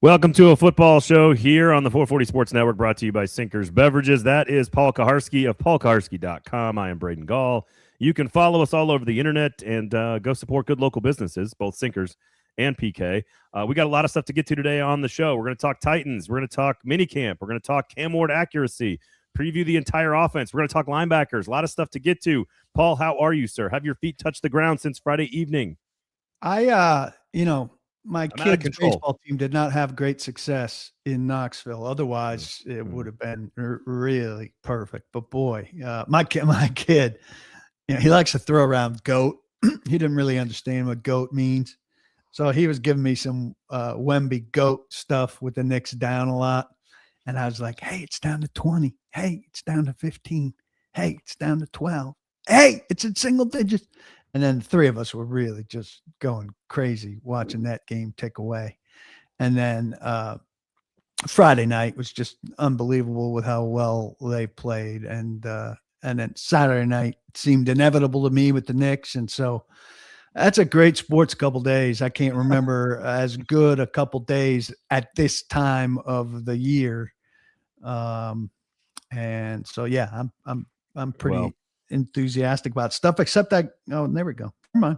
Welcome to a football show here on the 440 Sports Network, brought to you by Sinkers Beverages. That is Paul Kuharsky of paulkuharsky.com. I am Braden Gall. You can follow us all over the internet and go support good local businesses, both Sinkers and PK. We got a lot of stuff to get to today on the show. We're going to talk Titans. We're going to talk minicamp. We're going to talk Cam Ward accuracy, preview the entire offense. We're going to talk linebackers. A lot of stuff to get to. Paul, how are you, sir? Have your feet touched the ground since Friday evening? My kids' baseball team did not have great success in Knoxville. Otherwise, it would have been really perfect. But boy, my kid, he likes to throw around goat. He didn't really understand what goat means. So he was giving me some Wemby goat stuff with the Knicks down a lot. And I was like, hey, it's down to 20. Hey, it's down to 15. Hey, it's down to 12. Hey, it's in single digits. And then the three of us were really just going crazy watching that game tick away. And then Friday night was just unbelievable with how well they played. And then Saturday night seemed inevitable to me with the Knicks. And so that's a great sports couple days. I can't remember as good a couple days at this time of the year. And so, yeah, I'm pretty enthusiastic about stuff, except there we go. Never mind.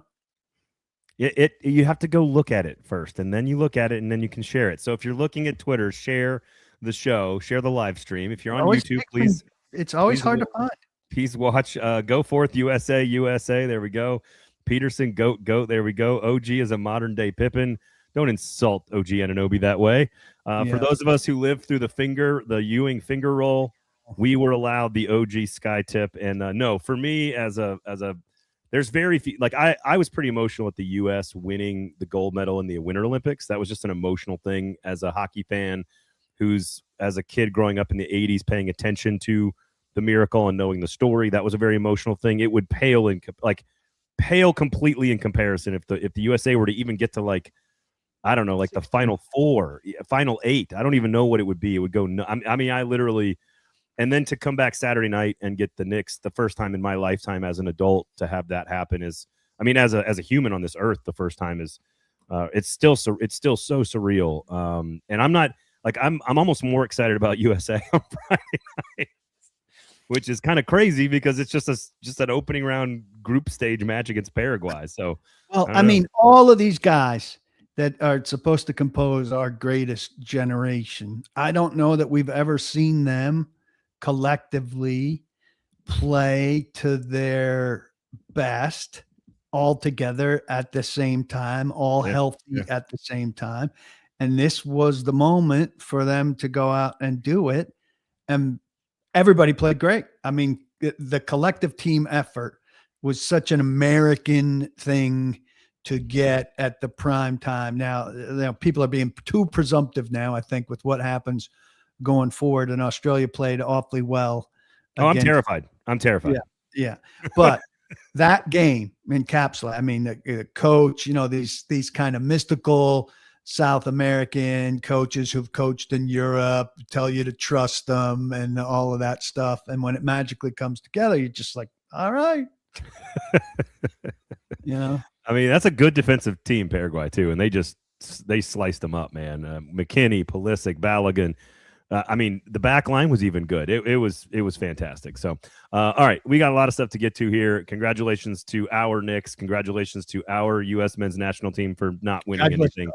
You have to go look at it first, and then you look at it, and then you can share it. So if you're looking at Twitter, share the show, share the live stream. If you're on YouTube, please. It's always hard to find. Please watch Go Forth USA. There we go. Peterson, goat. There we go. OG is a modern day Pippen. Don't insult OG Anunoby that way. For those of us who lived through the Ewing finger roll, we were allowed the OG sky tip. And no, for me there's very few, like I was pretty emotional at the U.S. winning the gold medal in the Winter Olympics. That was just an emotional thing as a hockey fan who's, as a kid growing up in the 80s, paying attention to the miracle and knowing the story. That was a very emotional thing. It would pale completely in comparison if the USA were to even get to the final four, final eight. I don't even know what it would be. It would go. I literally. And then to come back Saturday night and get the Knicks, the first time in my lifetime as an adult to have that happen is, as a human on this earth, the first time is, it's still so surreal. And I'm not I'm almost more excited about USA on Friday night, which is kind of crazy because it's just an opening round group stage match against Paraguay. So, all of these guys that are supposed to compose our greatest generation, I don't know that we've ever seen them collectively play to their best all together at the same time, healthy at the same time. And this was the moment for them to go out and do it. And everybody played great. The collective team effort was such an American thing to get at the prime time. Now, people are being too presumptive now, I think, with what happens going forward, and Australia played awfully well. I'm terrified. Yeah. But that game encapsulated, the coach, these kind of mystical South American coaches who've coached in Europe tell you to trust them and all of that stuff. And when it magically comes together, you're just like, all right. That's a good defensive team, Paraguay, too. And they sliced them up, man. McKinney, Pulisic, Balogun. The back line was even good. It was fantastic. So, all right, we got a lot of stuff to get to here. Congratulations to our Knicks. Congratulations to our U.S. men's national team for not winning anything.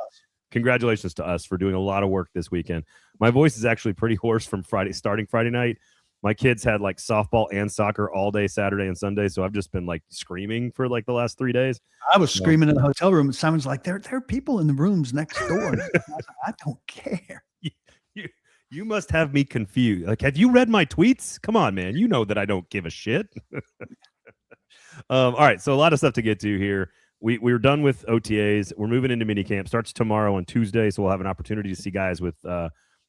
Congratulations to us for doing a lot of work this weekend. My voice is actually pretty hoarse from starting Friday night. My kids had softball and soccer all day Saturday and Sunday, so I've just been screaming for the last 3 days. I was screaming in the hotel room. Simon's like, there are people in the rooms next door. I don't care. You must have me confused. Have you read my tweets? Come on, man. You know that I don't give a shit. All right, so a lot of stuff to get to here. We're done with OTAs. We're moving into minicamp. Starts tomorrow on Tuesday, so we'll have an opportunity to see guys with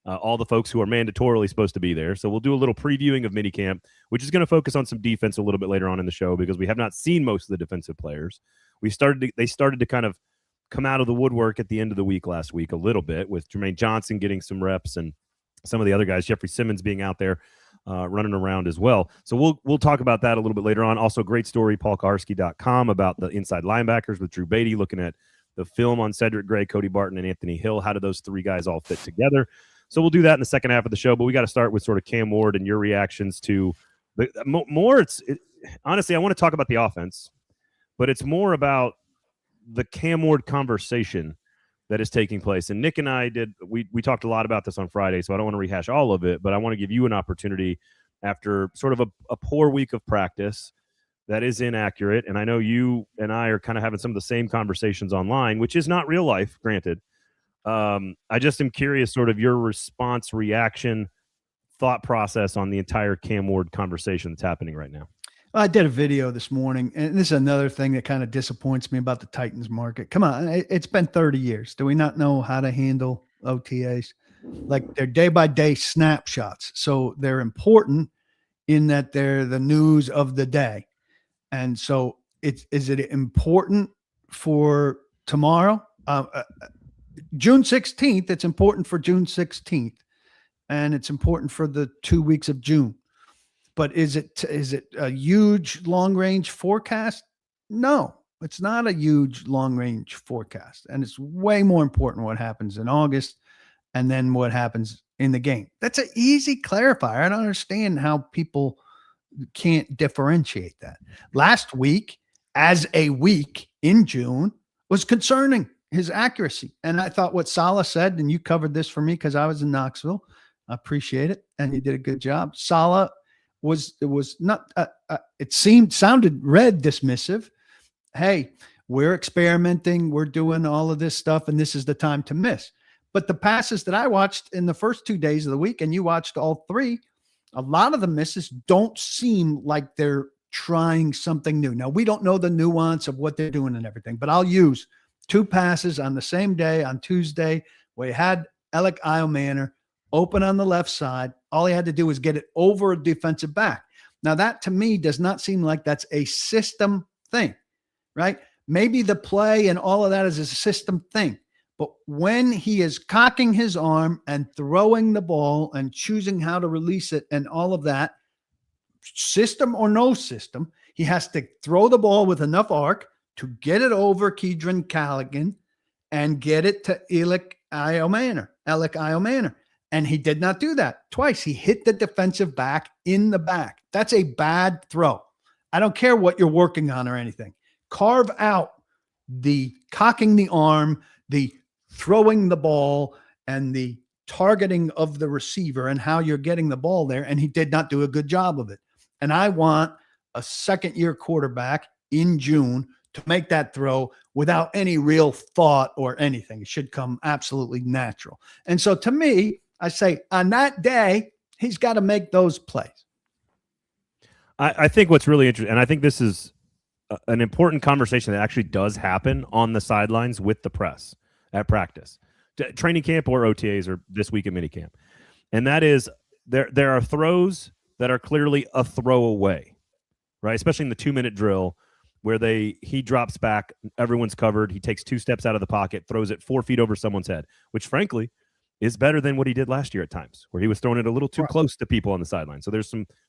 all the folks who are mandatorily supposed to be there. So we'll do a little previewing of minicamp, which is going to focus on some defense a little bit later on in the show because we have not seen most of the defensive players. They started to kind of come out of the woodwork at the end of the week last week a little bit with Jermaine Johnson getting some reps and some of the other guys, Jeffrey Simmons being out there running around as well. So we'll talk about that a little bit later on. Also, great story, paulkuharsky.com, about the inside linebackers with Drew Beatty looking at the film on Cedric Gray, Cody Barton, and Anthony Hill. How do those three guys all fit together? So we'll do that in the second half of the show, but we got to start with sort of Cam Ward and your reactions to the more. Honestly, I want to talk about the offense, but it's more about the Cam Ward conversation that is taking place. And Nick and I we talked a lot about this on Friday, so I don't want to rehash all of it, but I want to give you an opportunity after sort of a poor week of practice that is inaccurate. And I know you and I are kind of having some of the same conversations online, which is not real life, granted. I just am curious sort of your response, reaction, thought process on the entire Cam Ward conversation that's happening right now. I did a video this morning, and this is another thing that kind of disappoints me about the Titans market. Come on, it's been 30 years. Do we not know how to handle OTAs? Like, they're day-by-day snapshots. So they're important in that they're the news of the day. And so is it important for tomorrow? June 16th, it's important for June 16th, and it's important for the 2 weeks of June. But is it a huge long-range forecast? No, it's not a huge long-range forecast. And it's way more important what happens in August and then what happens in the game. That's an easy clarifier. I don't understand how people can't differentiate that. Last week, as a week in June, was concerning, his accuracy. And I thought what Saleh said, and you covered this for me because I was in Knoxville. I appreciate it. And you did a good job. Saleh was not, it sounded read dismissive. Hey, we're experimenting. We're doing all of this stuff, and this is the time to miss. But the passes that I watched in the first 2 days of the week, and you watched all three, a lot of the misses don't seem like they're trying something new. Now, we don't know the nuance of what they're doing and everything, but I'll use 2 passes on the same day on Tuesday where he had Alec Iomanner open on the left side. All he had to do was get it over a defensive back. Now, that to me does not seem like that's a system thing, right? Maybe the play and all of that is a system thing. But when he is cocking his arm and throwing the ball and choosing how to release it and all of that, system or no system, he has to throw the ball with enough arc to get it over Kedron Callaghan and get it to Alec Iomanner. And he did not do that twice. He hit the defensive back in the back. That's a bad throw. I don't care what you're working on or anything. Carve out the cocking the arm, the throwing the ball, and the targeting of the receiver and how you're getting the ball there. And he did not do a good job of it. And I want a second-year quarterback in June to make that throw without any real thought or anything. It should come absolutely natural. And so to me, I say on that day, he's got to make those plays. I think what's really interesting, and I think this is an important conversation that actually does happen on the sidelines with the press at practice, training camp or OTAs or this week at minicamp. And that is there are throws that are clearly a throwaway, right? Especially in the 2-minute drill where he drops back, everyone's covered. He takes 2 steps out of the pocket, throws it 4 feet over someone's head, which frankly is better than what he did last year at times, where he was throwing it a little too close to people on the sideline. So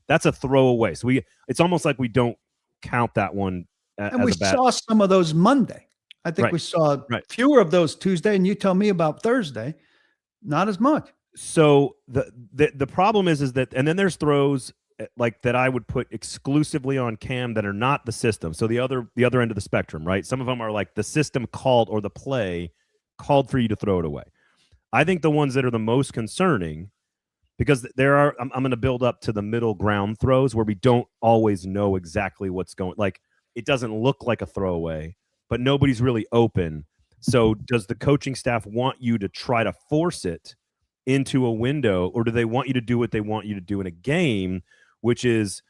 that's a throwaway. So it's almost like we don't count that one. And we saw some of those Monday. I think we saw fewer of those Tuesday, and you tell me about Thursday, not as much. So the problem is that, and then there's throws like that I would put exclusively on Cam that are not the system. So the other end of the spectrum, right? Some of them are like the system called or the play called for you to throw it away. I think the ones that are the most concerning, because I'm going to build up to the middle ground throws where we don't always know exactly what's going. Like, it doesn't look like a throwaway, but nobody's really open. So does the coaching staff want you to try to force it into a window, or do they want you to do what they want you to do in a game, which is,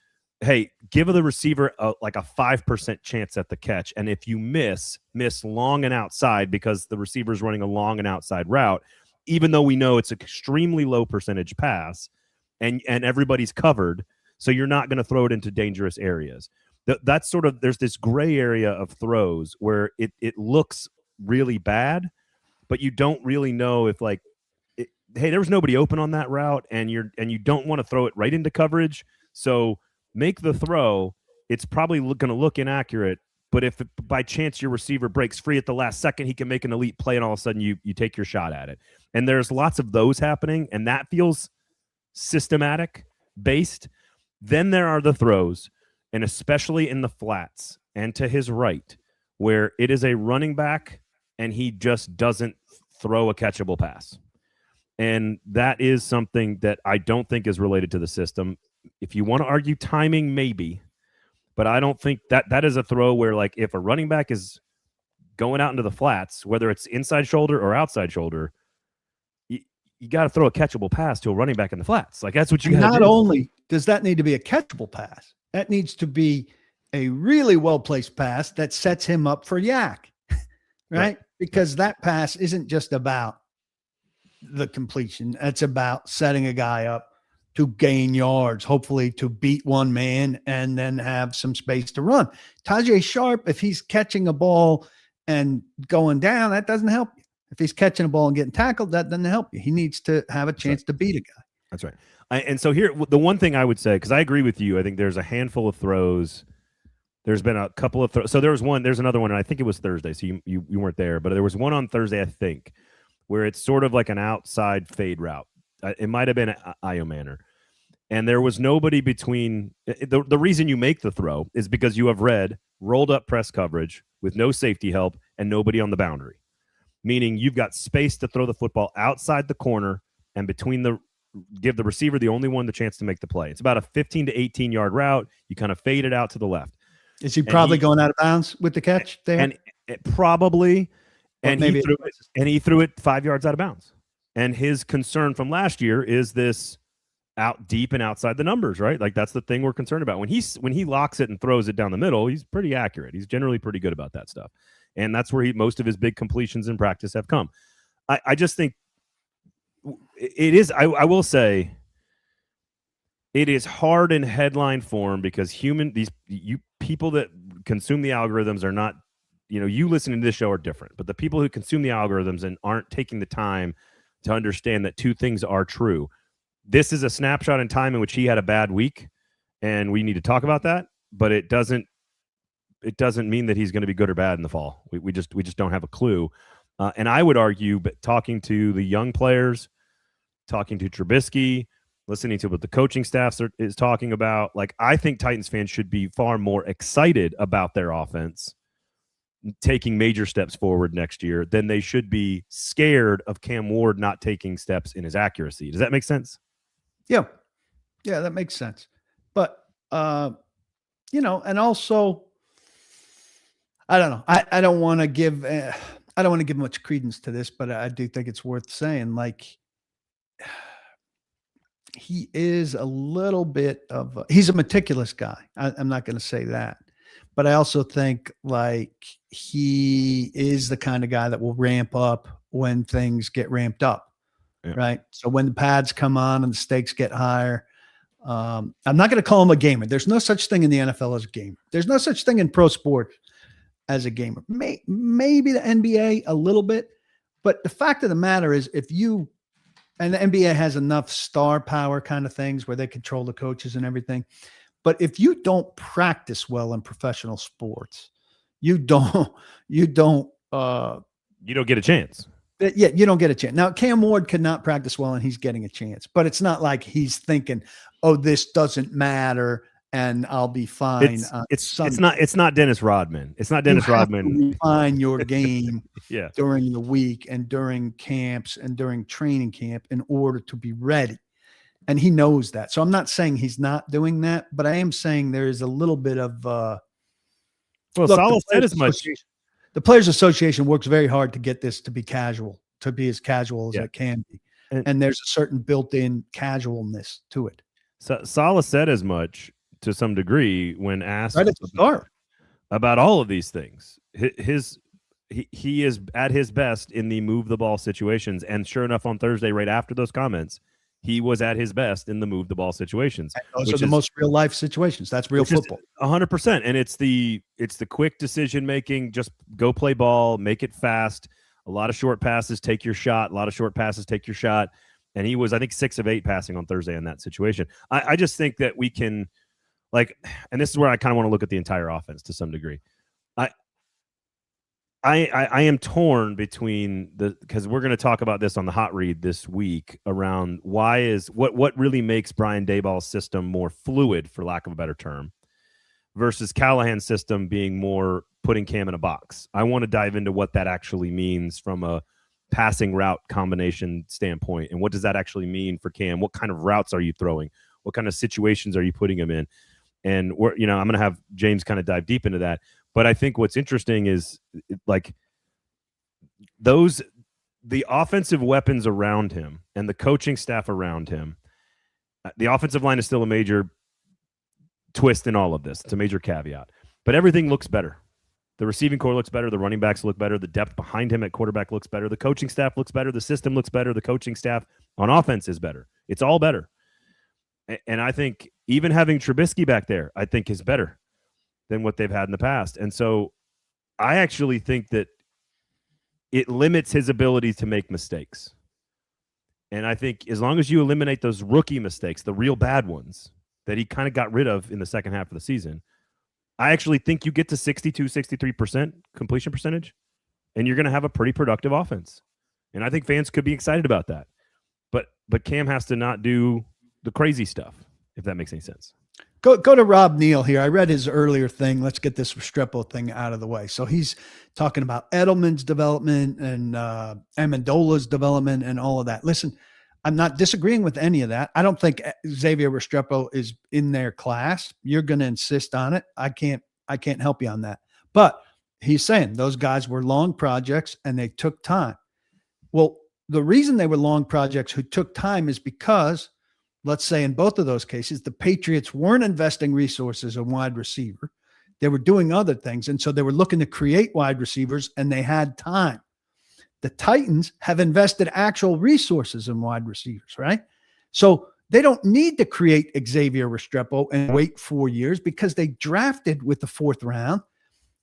hey, give the receiver like a 5% chance at the catch. And if you miss long and outside because the receiver's running a long and outside route, even though we know it's an extremely low percentage pass and everybody's covered, so you're not going to throw it into dangerous areas. That's sort of, there's this gray area of throws where it looks really bad, but you don't really know if hey, there was nobody open on that route, and you don't want to throw it right into coverage. So make the throw. It's probably going to look inaccurate, But if by chance your receiver breaks free at the last second, he can make an elite play, and all of a sudden you take your shot at it. And there's lots of those happening, and that feels systematic based. Then there are the throws, and especially in the flats and to his right, where it is a running back and he just doesn't throw a catchable pass. And that is something that I don't think is related to the system. If you want to argue timing, maybe, but I don't think that is a throw where, like, if a running back is going out into the flats, whether it's inside shoulder or outside shoulder, you got to throw a catchable pass to a running back in the flats. Like, that's what you got to do. Not only does that need to be a catchable pass, that needs to be a really well-placed pass that sets him up for yak, right? Because that pass isn't just about the completion. It's about setting a guy up to gain yards, hopefully to beat one man and then have some space to run. Tajay Sharp, if he's catching a ball and going down, that doesn't help you. If he's catching a ball and getting tackled, that doesn't help you. He needs to have a chance to beat a guy. That's right. And so here, the one thing I would say, because I agree with you, I think there's a handful of throws. There's been a couple of throws. So there's another one, and I think it was Thursday. So you weren't there, but there was one on Thursday, I think, where it's sort of like an outside fade route. It might have been Io Manor. And there was nobody between. The reason you make the throw is because you have rolled up press coverage with no safety help and nobody on the boundary. Meaning you've got space to throw the football outside the corner and give the receiver the only one the chance to make the play. It's about a 15 to 18-yard route. You kind of fade it out to the left. Is he probably going out of bounds with the catch there? And probably. And he threw it 5 yards out of bounds. And his concern from last year is this out deep and outside the numbers, right? Like, that's the thing we're concerned about. When he locks it and throws it down the middle, he's pretty accurate. He's generally pretty good about that stuff. And that's where most of his big completions in practice have come. I just think it is, I will say, it is hard in headline form because you people that consume the algorithms are not, you listening to this show are different, but the people who consume the algorithms and aren't taking the time to understand that two things are true. This is a snapshot in time in which he had a bad week, and we need to talk about that, but it doesn't mean that he's going to be good or bad in the fall. We just don't have a clue. And I would argue, but talking to the young players, talking to Trubisky, listening to what the coaching staff is talking about, like, I think Titans fans should be far more excited about their offense taking major steps forward next year than they should be scared of Cam Ward not taking steps in his accuracy. Does that make sense? Yeah. Yeah, that makes sense. But, and also, I don't know. I don't want to give much credence to this, but I do think it's worth saying, like, he is a little bit of he's a meticulous guy. I'm not going to say that, but I also think, like, he is the kind of guy that will ramp up when things get ramped up. Yeah. Right. So when the pads come on and the stakes get higher, I'm not going to call him a gamer. There's no such thing in the NFL as a gamer. There's no such thing in pro sport as a gamer. Maybe the NBA a little bit, but the fact of the matter is, and the NBA has enough star power kind of things where they control the coaches and everything. But if you don't practice well in professional sports, you don't get a chance. Yeah, you don't get a chance. Now, Cam Ward could not practice well, and he's getting a chance. But it's not like he's thinking, "Oh, this doesn't matter, and I'll be fine." It's not Dennis Rodman. It's not Dennis Rodman. Refine your game yeah. during the week and during camps and during training camp in order to be ready. And he knows that. So I'm not saying he's not doing that, but I am saying there is a little bit of Salah said as much. The Players Association works very hard to get this to be casual, to be as casual as it can be. And there's a certain built-in casualness to it. So Salah said as much to some degree when asked about all of these things. He is at his best in the move the ball situations. And sure enough, on Thursday, right after those comments, he was at his best in the move the ball situations. And those are the most real life situations. That's real football. 100%. And it's the quick decision making. Just go play ball, make it fast. A lot of short passes, take your shot. A lot of short passes, take your shot. And he was, I think, 6 of 8 passing on Thursday in that situation. I just think that we can, like, and this is where I kind of want to look at the entire offense to some degree. I I am torn between because we're going to talk about this on the hot read this week around what really makes Brian Daboll's system more fluid, for lack of a better term, versus Callahan's system being more putting Cam in a box. I want to dive into what that actually means from a passing route combination standpoint, and what does that actually mean for Cam? What kind of routes are you throwing? What kind of situations are you putting him in? And I'm going to have James kind of dive deep into that. But I think what's interesting is like the offensive weapons around him and the coaching staff around him. The offensive line is still a major twist in all of this. It's a major caveat, but everything looks better. The receiving core looks better. The running backs look better. The depth behind him at quarterback looks better. The coaching staff looks better. The system looks better. The coaching staff on offense is better. It's all better. And I think even having Trubisky back there, I think is better than what they've had in the past. And so I actually think that it limits his ability to make mistakes. And I think as long as you eliminate those rookie mistakes, the real bad ones that he kind of got rid of in the second half of the season, I actually think you get to 62, 63% completion percentage, and you're going to have a pretty productive offense. And I think fans could be excited about that. But Cam has to not do the crazy stuff, if that makes any sense. Go to Rob Neal here. I read his earlier thing. Let's get this Restrepo thing out of the way. So he's talking about Edelman's development and Amendola's development and all of that. Listen, I'm not disagreeing with any of that. I don't think Xavier Restrepo is in their class. You're going to insist on it. I can't help you on that. But he's saying those guys were long projects and they took time. Well, the reason they were long projects who took time is because, let's say in both of those cases, the Patriots weren't investing resources in wide receiver. They were doing other things. And so they were looking to create wide receivers and they had time. The Titans have invested actual resources in wide receivers, right? So they don't need to create Xavier Restrepo and wait 4 years because they drafted with the 4th round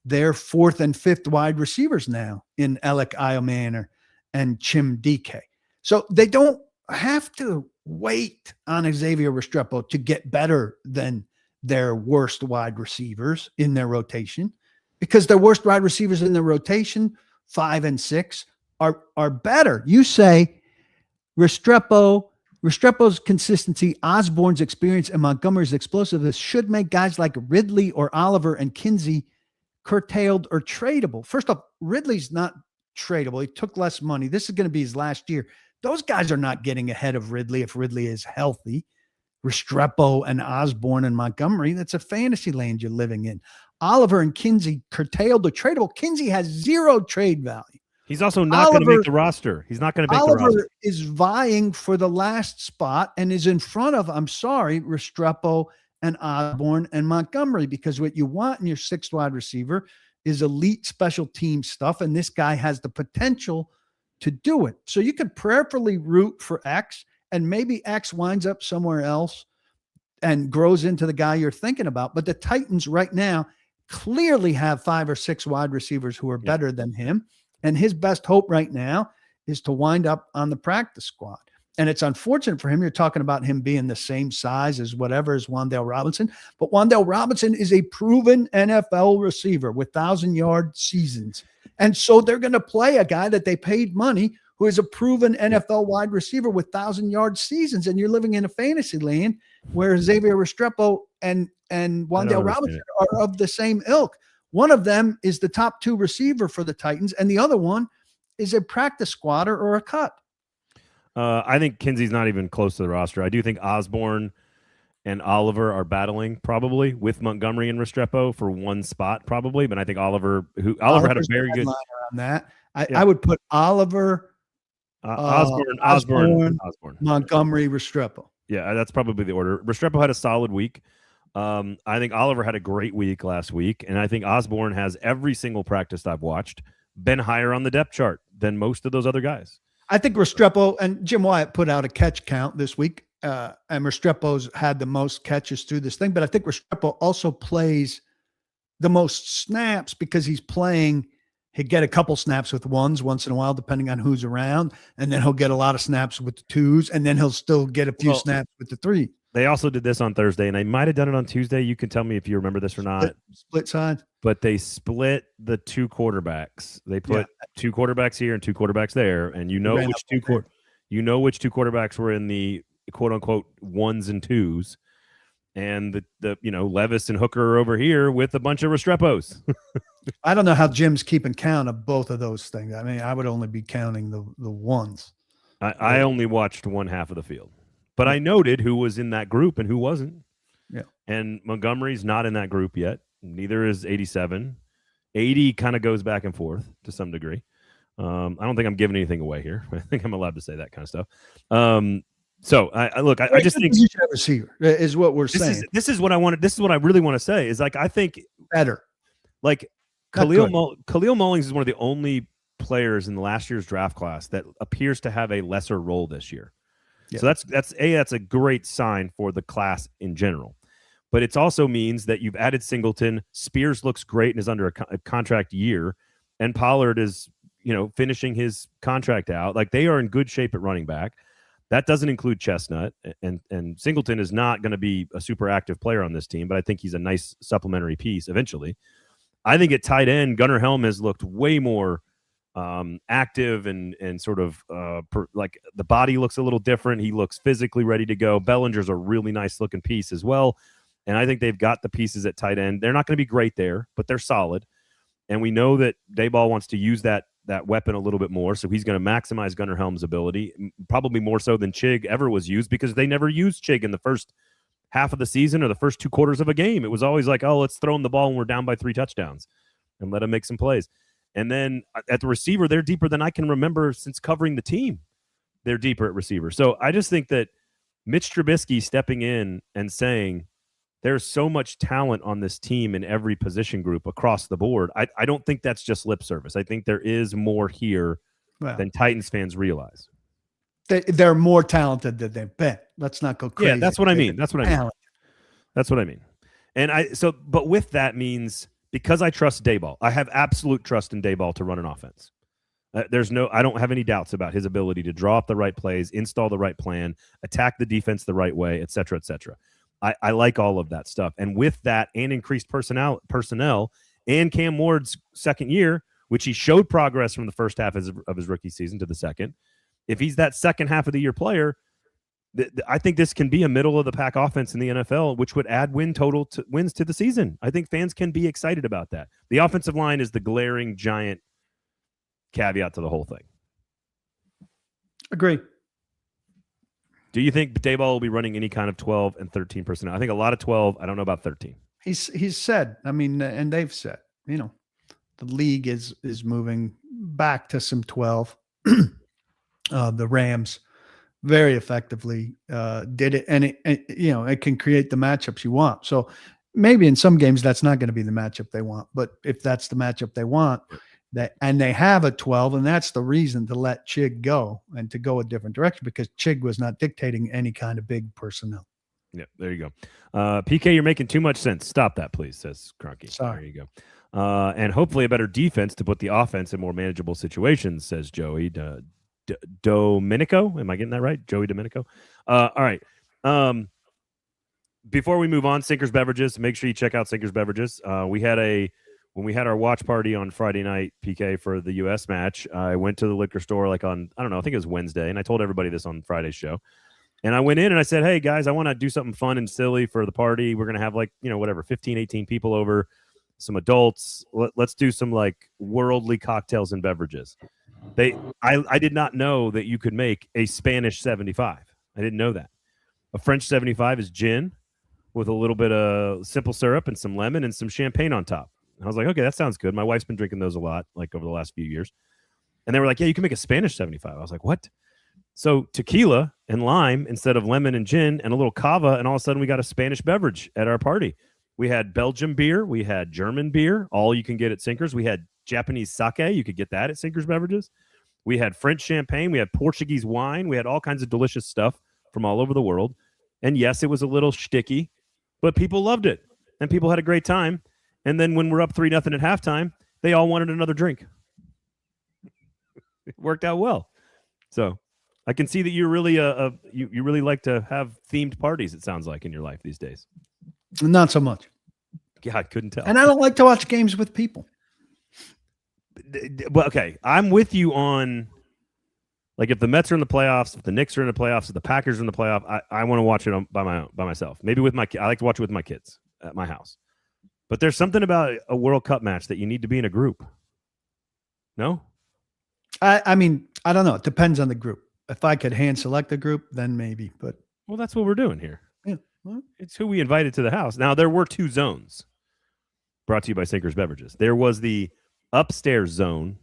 their 4th and 5th wide receivers now in Alec Iomanner and Chim DK. So they don't have to wait on Xavier Restrepo to get better than their worst wide receivers in their rotation, because their worst wide receivers in their rotation, 5 and 6, are better. You say Restrepo's consistency, Osborne's experience, and Montgomery's explosiveness should make guys like Ridley or Oliver and Kinsey curtailed or tradable. First off, Ridley's not tradable. He took less money. This is going to be his last year. Those guys are not getting ahead of Ridley if Ridley is healthy. Restrepo and Osborne and Montgomery, that's a fantasy land you're living in. Oliver and Kinsey curtailed or tradable. Kinsey has 0 trade value. He's also not going to make the roster. He's not going to make the roster. Oliver is vying for the last spot and is in front of, Restrepo and Osborne and Montgomery, because what you want in your 6th wide receiver is elite special team stuff, and this guy has the potential to do it. So you can prayerfully root for X, and maybe X winds up somewhere else and grows into the guy you're thinking about. But the Titans right now clearly have 5 or 6 wide receivers who are better than him. And his best hope right now is to wind up on the practice squad. And it's unfortunate for him. You're talking about him being the same size as Wan'Dale Robinson. But Wan'Dale Robinson is a proven NFL receiver with 1,000-yard seasons. And so they're going to play a guy that they paid money who is a proven NFL wide receiver with 1,000-yard seasons. And you're living in a fantasy land where Xavier Restrepo and Wan'Dale Robinson are of the same ilk. One of them is the top 2 receiver for the Titans, and the other one is a practice squatter or a cut. I think Kinsey's not even close to the roster. I do think Osborne and Oliver are battling probably with Montgomery and Restrepo for one spot probably, but I think Oliver had a very good on that. I would put Oliver, Osborne, Montgomery, Restrepo. Yeah, that's probably the order. Restrepo had a solid week. I think Oliver had a great week last week, and I think Osborne has, every single practice I've watched, been higher on the depth chart than most of those other guys. I think Restrepo and Jim Wyatt put out a catch count this week, and Restrepo's had the most catches through this thing, but I think Restrepo also plays the most snaps because he's playing. He'd get a couple snaps with 1s once in a while, depending on who's around, and then he'll get a lot of snaps with the 2s, and then he'll still get a few snaps with the 3. They also did this on Thursday, and they might have done it on Tuesday. You can tell me if you remember this or not. Split side. But they split the two quarterbacks. They put two quarterbacks here and two quarterbacks there, and you know which two quarterbacks were in the quote unquote ones and twos, and the Levis and Hooker are over here with a bunch of Restrepos. I don't know how Jim's keeping count of both of those things. I mean, I would only be counting the ones. I only watched one half of the field. But I noted who was in that group and who wasn't. Yeah. And Montgomery's not in that group yet. Neither is 87. 80 kind of goes back and forth to some degree. I don't think I'm giving anything away here. I think I'm allowed to say that kind of stuff. So I just think receiver is what we're saying. This is what I wanted. This is what I really want to say is like, I think better. Like Khalil Mullings is one of the only players in the last year's draft class that appears to have a lesser role this year. Yeah. So that's a great sign for the class in general, but it also means that you've added Singleton. Spears looks great and is under a contract year, and Pollard is finishing his contract out. Like, they are in good shape at running back. That doesn't include Chestnut, and Singleton is not going to be a super active player on this team, but I think he's a nice supplementary piece eventually. I think at tight end, Gunnar Helm has looked way more active and sort of like the body looks a little different. He looks physically ready to go. Bellinger's a really nice looking piece as well. And I think they've got the pieces at tight end. They're not going to be great there, but they're solid. And we know that Daboll wants to use that weapon a little bit more. So he's going to maximize Gunnar Helm's ability, probably more so than Chig ever was used, because they never used Chig in the first half of the season or the first two quarters of a game. It was always like, oh, let's throw him the ball when we're down by 3 touchdowns and let him make some plays. And then at the receiver, they're deeper than I can remember since covering the team. They're deeper at receiver. So I just think that Mitch Trubisky stepping in and saying there's so much talent on this team in every position group across the board, I don't think that's just lip service. I think there is more here than Titans fans realize. They're more talented than they've been. Let's not go crazy. Yeah, that's what I mean. That's what I mean. And but with that means, because I trust Daboll, I have absolute trust in Daboll to run an offense. I don't have any doubts about his ability to draw up the right plays, install the right plan, attack the defense the right way, et cetera, et cetera. I like all of that stuff. And with that and increased personnel and Cam Ward's second year, which he showed progress from the first half of his rookie season to the second, if he's that second half of the year player, I think this can be a middle-of-the-pack offense in the NFL, which would add wins to the season. I think fans can be excited about that. The offensive line is the glaring, giant caveat to the whole thing. Agree. Do you think Daboll will be running any kind of 12 and 13 personnel? I think a lot of 12. I don't know about 13. He's said, I mean, and they've said, the league is moving back to some 12. The Rams very effectively did it, and it can create the matchups you want. So maybe in some games that's not going to be the matchup they want, but if that's the matchup they want, and they have a 12, and that's the reason to let Chig go and to go a different direction, because Chig was not dictating any kind of big personnel. Yeah, there you go. PK, you're making too much sense. Stop that, please, says Kroenke. Sorry. There you go. And hopefully a better defense to put the offense in more manageable situations, says Joey. Domenico, am I getting that right? Joey Domenico. All right. Before we move on, Sinkers Beverages. Make sure you check out Sinkers Beverages. When we had our watch party on Friday night, PK, for the U.S. match, I went to the liquor store I think it was Wednesday, and I told everybody this on Friday's show. And I went in and I said, hey, guys, I want to do something fun and silly for the party. We're going to have 15, 18 people over, some adults. Let's do some worldly cocktails and beverages. I did not know that you could make a Spanish 75. I didn't know that. A French 75 is gin with a little bit of simple syrup and some lemon and some champagne on top. And I was like, okay, that sounds good. My wife's been drinking those a lot, over the last few years. And they were like, yeah, you can make a Spanish 75. I was like, what? So tequila and lime instead of lemon and gin, and a little cava, and all of a sudden we got a Spanish beverage at our party. We had Belgian beer. We had German beer, all you can get at Sinkers. We had Japanese sake. You could get that at Sinkers Beverages. We had French champagne. We had Portuguese wine. We had all kinds of delicious stuff from all over the world. And yes, it was a little shticky, but people loved it. And people had a great time. And then when we're up 3-0 at halftime, they all wanted another drink. It worked out well. So I can see that you're really you really like to have themed parties. It sounds like in your life these days. Not so much. Yeah, I couldn't tell. And I don't like to watch games with people. Well, okay, I'm with you on, like, if the Mets are in the playoffs, if the Knicks are in the playoffs, if the Packers are in the playoff, I want to watch it by myself. Maybe with I like to watch it with my kids at my house. But there's something about a World Cup match that you need to be in a group. No? I mean, I don't know. It depends on the group. If I could hand select a group, then maybe. But well, that's what we're doing here. Yeah, well, it's who we invited to the house. Now, there were 2 zones brought to you by Sinkers Beverages. There was the upstairs zone,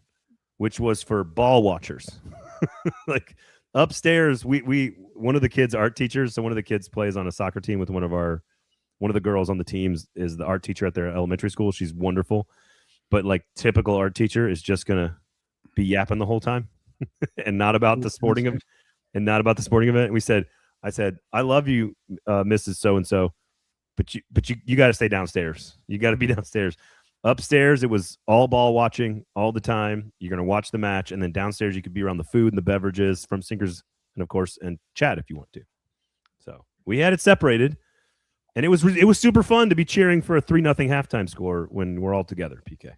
which was for ball watchers. Like upstairs, we one of the kids' art teachers. So one of the kids plays on a soccer team with one of the girls on the teams is the art teacher at their elementary school. She's wonderful, but like typical art teacher is just gonna be yapping the whole time and not about the sporting event. And I said, I love you, Mrs. So-and-so, but you got to stay downstairs. You got to be downstairs. Upstairs, it was all ball watching all the time. You're going to watch the match. And then downstairs, you could be around the food and the beverages from Sinkers and, of course, and chat if you want to. So we had it separated. And it was super fun to be cheering for a 3-0 halftime score when we're all together, PK.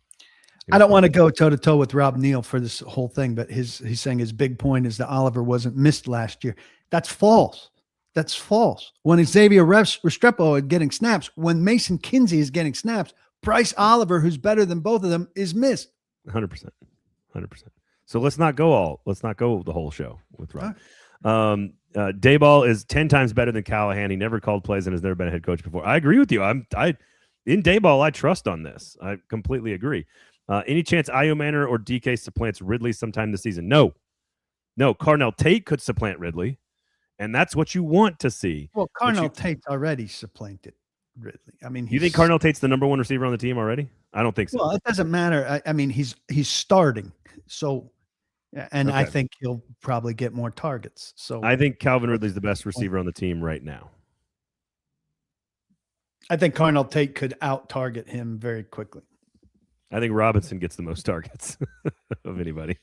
I don't want to go toe-to-toe with Rob Neal for this whole thing, but he's saying his big point is that Oliver wasn't missed last year. That's false. That's false. When Xavier Restrepo is getting snaps, when Mason Kinsey is getting snaps, Bryce Oliver, who's better than both of them, is missed. 100%. So let's not go the whole show with Rob. Right. Daboll is 10 times better than Callahan. He never called plays and has never been a head coach before. I agree with you. In Daboll, I trust on this. I completely agree. Any chance Io Manor or DK supplants Ridley sometime this season? No. Carnell Tate could supplant Ridley, and that's what you want to see. Well, Carnell Tate's already supplanted Ridley. I mean, you think Carnell Tate's the number 1 receiver on the team already? I don't think so. Well, it doesn't matter. I mean, he's starting, so, and okay. I think he'll probably get more targets. So I think Calvin Ridley's the best receiver on the team right now. I think Carnell Tate could out-target him very quickly. I think Robinson gets the most targets of anybody.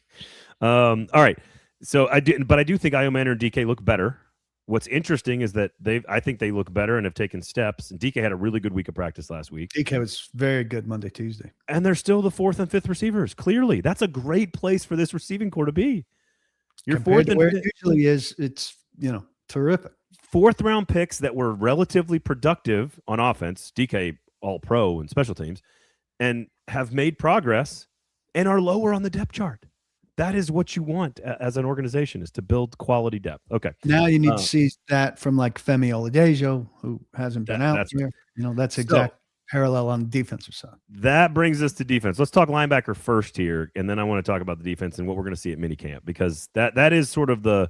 All right. So I do think Io Manor and DK look better. What's interesting is that I think they look better and have taken steps. And DK had a really good week of practice last week. DK was very good Monday, Tuesday. And they're still the 4th and 5th receivers. Clearly, that's a great place for this receiving core to be. Your 4th and 5th. It usually is. It's, terrific. 4th round picks that were relatively productive on offense. DK all pro and special teams. And have made progress and are lower on the depth chart. That is what you want as an organization, is to build quality depth. Okay. Now you need to see that from like Femi Oladejo, who hasn't been out here. That's exact parallel on the defensive side. That brings us to defense. Let's talk linebacker first here, and then I want to talk about the defense and what we're going to see at minicamp, because that is sort of the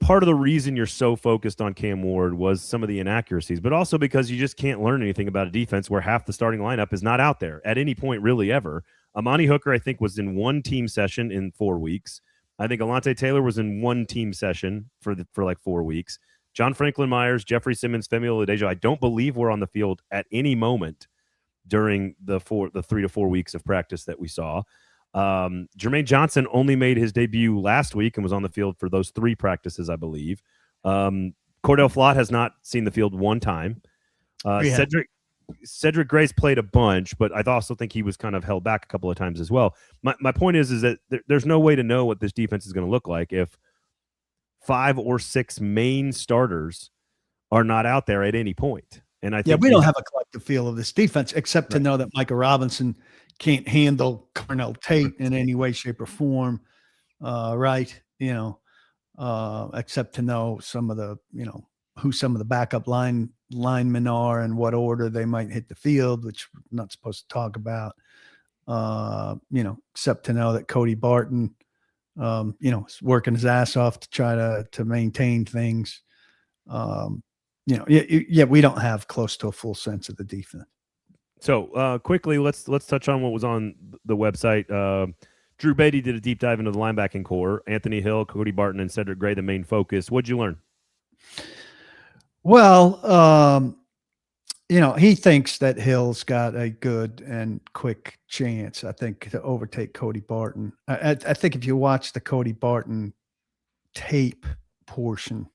part of the reason you're so focused on Cam Ward was some of the inaccuracies, but also because you just can't learn anything about a defense where half the starting lineup is not out there at any point really ever. Amani Hooker, I think, was in 1 team session in 4 weeks. I think Alontae Taylor was in 1 team session for like 4 weeks. John Franklin Myers, Jeffrey Simmons, Femi Oladejo, I don't believe were on the field at any moment during the 3 to 4 weeks of practice that we saw. Jermaine Johnson only made his debut last week and was on the field for those 3 practices, I believe. Cordell Flott has not seen the field 1 time. Cedric Grace played a bunch, but I also think he was kind of held back a couple of times as well. My point is that there's no way to know what this defense is going to look like if 5 or 6 main starters are not out there at any point. And I think we don't have a collective feel of this defense, except to know that Micah Robinson can't handle Carnell Tate in any way, shape, or form, right? Except to know some of the, who some of the backup linemen are and what order they might hit the field, which we're not supposed to talk about. Except to know that Cody Barton, is working his ass off to try to maintain things. We don't have close to a full sense of the defense. So quickly, let's touch on what was on the website. Drew Beatty did a deep dive into the linebacking core. Anthony Hill, Cody Barton, and Cedric Gray, the main focus. What'd you learn? Well, he thinks that Hill's got a good and quick chance, I think, to overtake Cody Barton. I think if you watch the Cody Barton tape portion,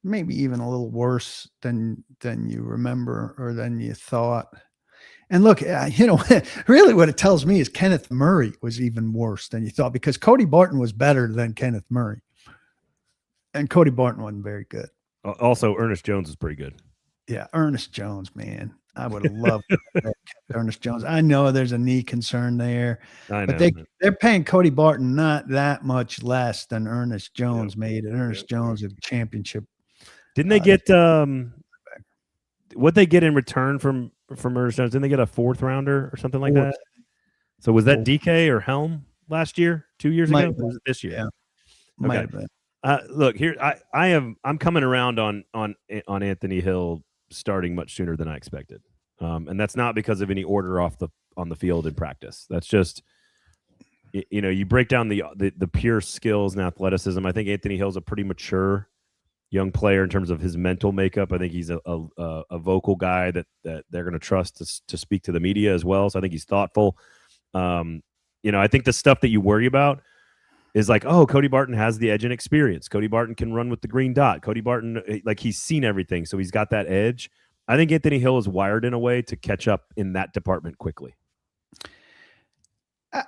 maybe even a little worse than you remember or than you thought. And look, really what it tells me is Kenneth Murray was even worse than you thought, because Cody Barton was better than Kenneth Murray. And Cody Barton wasn't very good. Also, Ernest Jones is pretty good. Yeah, Ernest Jones, man. I would have loved Ernest Jones. I know there's a knee concern there, but they're paying Cody Barton not that much less than Ernest Jones made. And Ernest Jones is a championship. Didn't they get what they get in return from Ernest Jones? Didn't they get a 4th rounder or something like that? So was that DK or Helm last year, 2 years ago? Or was it this year? Yeah, might have been. Look here, I'm coming around on Anthony Hill starting much sooner than I expected, and that's not because of any order on the field in practice. That's just, you break down the pure skills and athleticism. I think Anthony Hill's a pretty mature young player in terms of his mental makeup. I think he's a vocal guy that they're going to trust to speak to the media as well. So I think he's thoughtful. I think the stuff that you worry about is like, oh, Cody Barton has the edge and experience. Cody Barton can run with the green dot. Cody Barton, like, he's seen everything, so he's got that edge. I think Anthony Hill is wired in a way to catch up in that department quickly.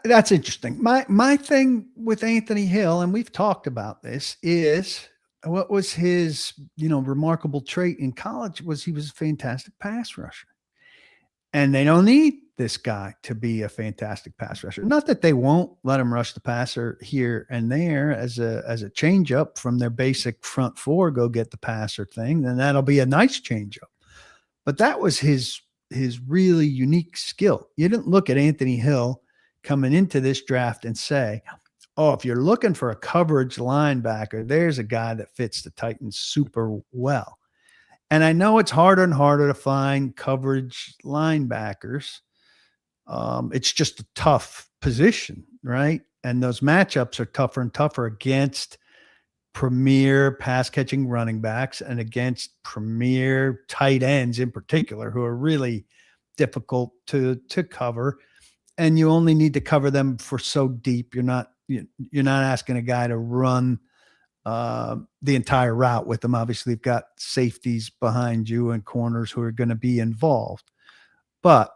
That's interesting. My thing with Anthony Hill, and we've talked about this, is what was his remarkable trait in college was he was a fantastic pass rusher. And they don't need this guy to be a fantastic pass rusher. Not that they won't let him rush the passer here and there as a change up from their basic front 4, go get the passer thing. Then that'll be a nice change up. But that was his really unique skill. You didn't look at Anthony Hill coming into this draft and say, oh, if you're looking for a coverage linebacker, there's a guy that fits the Titans super well. And I know it's harder and harder to find coverage linebackers. It's just a tough position, right? And those matchups are tougher and tougher against premier pass catching running backs and against premier tight ends in particular, who are really difficult to cover. And you only need to cover them for so deep. You're not asking a guy to run the entire route with them. Obviously, you've got safeties behind you and corners who are going to be involved. But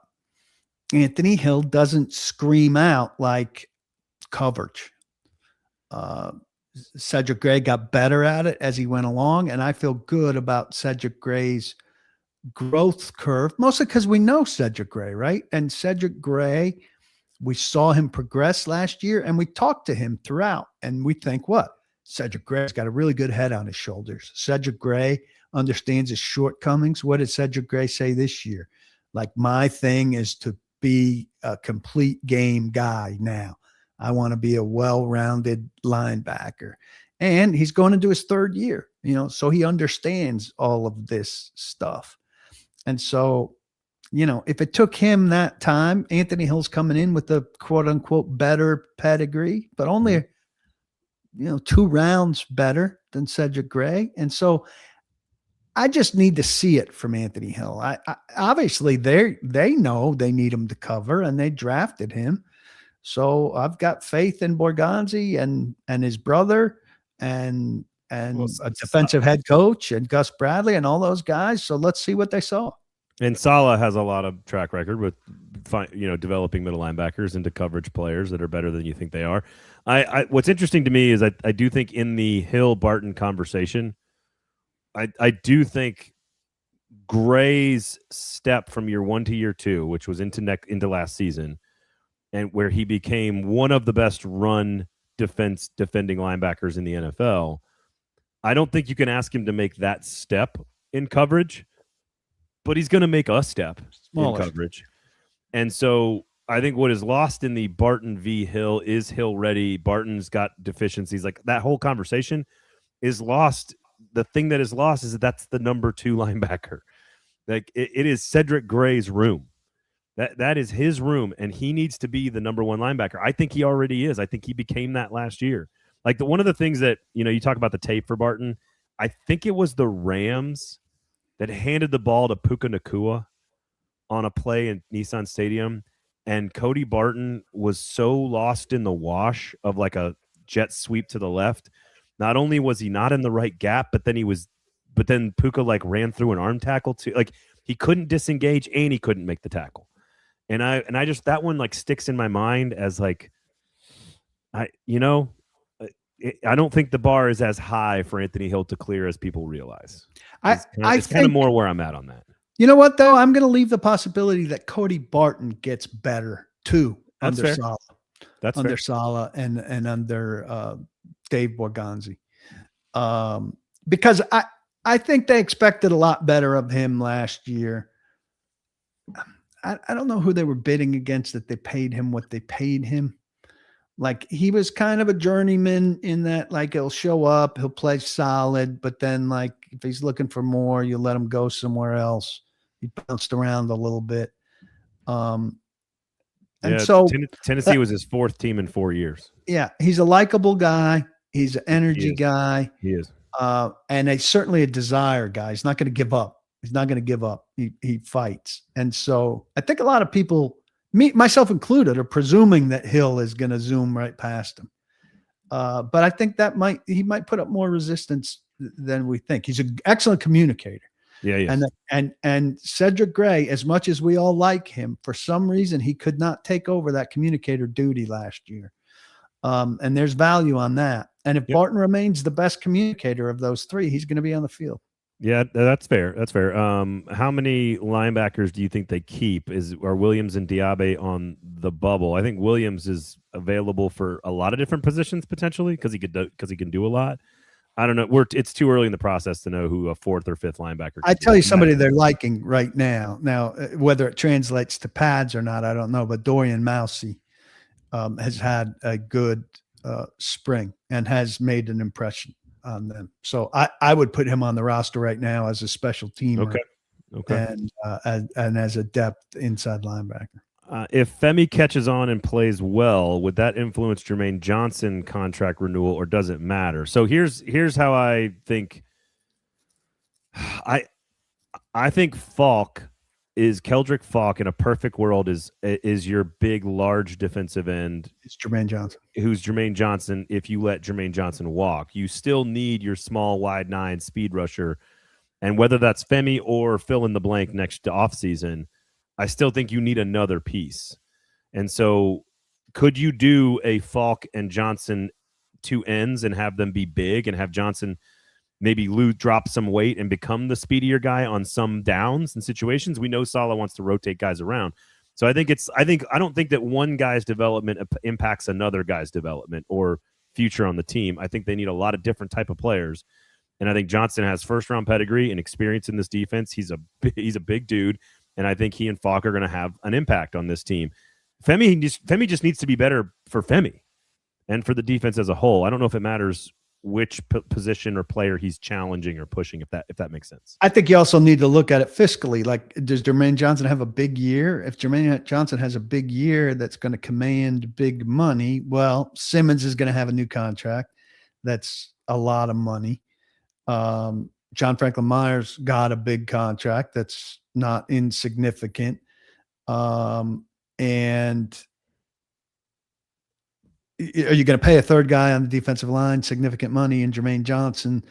Anthony Hill doesn't scream out like coverage. Cedric Gray got better at it as he went along, and I feel good about Cedric Gray's growth curve, mostly because we know Cedric Gray, right? And Cedric Gray, we saw him progress last year, and we talked to him throughout, and we think, what? Cedric Gray's got a really good head on his shoulders. Cedric Gray understands his shortcomings. What did Cedric Gray say this year? Like, my thing is to be a complete game guy now. I want to be a well-rounded linebacker. And he's going into his 3rd year, so he understands all of this stuff. And so, if it took him that time, Anthony Hill's coming in with a quote-unquote better pedigree, but only 2 rounds better than Cedric Gray. And so I just need to see it from Anthony Hill. I obviously they know they need him to cover, and they drafted him. So I've got faith in Borgonzi and his brother and a defensive head coach and Gus Bradley and all those guys. So let's see what they saw. And Saleh has a lot of track record with, developing middle linebackers into coverage players that are better than you think they are. What's interesting to me is I do think in the Hill-Barton conversation, I do think Gray's step from year 1 to year 2, which was into last season, and where he became one of the best run defending linebackers in the NFL, I don't think you can ask him to make that step in coverage, but he's going to make a step in coverage. And so I think what is lost in the Barton v. Hill is Hill ready. Barton's got deficiencies. Like, that whole conversation is lost. The thing that is lost is that's the number 2 linebacker. Like, it is Cedric Gray's room. That is his room, and he needs to be the number 1 linebacker. I think he already is. I think he became that last year. Like, one of the things that, you talk about the tape for Barton, I think it was the Rams that handed the ball to Puka Nacua on a play in Nissan Stadium, and Cody Barton was so lost in the wash of like a jet sweep to the left. Not only was he not in the right gap, but then Puka like ran through an arm tackle too. Like he couldn't disengage and he couldn't make the tackle. And I just, that one like sticks in my mind as like, I don't think the bar is as high for Anthony Hill to clear as people realize. It's kind of more where I'm at on that. You know what, though? I'm going to leave the possibility that Cody Barton gets better, too, under Saleh. That's under Saleh and under Dave Borgonzi. Because I think they expected a lot better of him last year. I don't know who they were bidding against that they paid him what they paid him. Like, he was kind of a journeyman in that, like, he'll show up, he'll play solid, but then, like, if he's looking for more, you let him go somewhere else. He bounced around a little bit. So Tennessee was his fourth team in 4 years. Yeah, he's a likable guy. He's an energy guy. He is. And certainly a desire guy. He's not going to give up. He's not going to give up. He fights. And so I think a lot of people, myself included, are presuming that Hill is going to zoom right past him. But I think he might put up more resistance than we think. He's an excellent communicator. Yeah. And Cedric Gray, as much as we all like him, for some reason he could not take over that communicator duty last year. And there's value on that. And if Barton remains the best communicator of those three, he's going to be on the field. Yeah, that's fair. That's fair. How many linebackers do you think they keep? Are Williams and Diaby on the bubble? I think Williams is available for a lot of different positions potentially because he can do a lot. I don't know. It's too early in the process to know who a fourth or fifth linebacker. I tell you somebody they're liking right now. Now, whether it translates to pads or not, I don't know. But Dorian Mousey has had a good spring and has made an impression on them. So I would put him on the roster right now as a special teamer. Okay. And as a depth inside linebacker. If Femi catches on and plays well, would that influence Jermaine Johnson contract renewal, or does it matter? So here's how I think. I think Keldrick Falk in a perfect world is your big, large defensive end. It's Jermaine Johnson. Who's Jermaine Johnson? If you let Jermaine Johnson walk, you still need your small, wide 9 speed rusher, and whether that's Femi or fill in the blank next to offseason, I still think you need another piece. And so could you do a Falk and Johnson 2 ends and have them be big and have Johnson maybe drop some weight and become the speedier guy on some downs and situations? We know Saleh wants to rotate guys around. So I don't think that one guy's development impacts another guy's development or future on the team. I think they need a lot of different type of players. And I think Johnson has first-round pedigree and experience in this defense. He's a big dude. And I think he and Falk are going to have an impact on this team. Femi just needs to be better for Femi and for the defense as a whole. I don't know if it matters which position or player he's challenging or pushing, if that makes sense. I think you also need to look at it fiscally. Like, does Jermaine Johnson have a big year? If Jermaine Johnson has a big year that's going to command big money, well, Simmons is going to have a new contract. That's a lot of money. John Franklin Myers got a big contract that's not insignificant. And are you going to pay a third guy on the defensive line significant money in Jermaine Johnson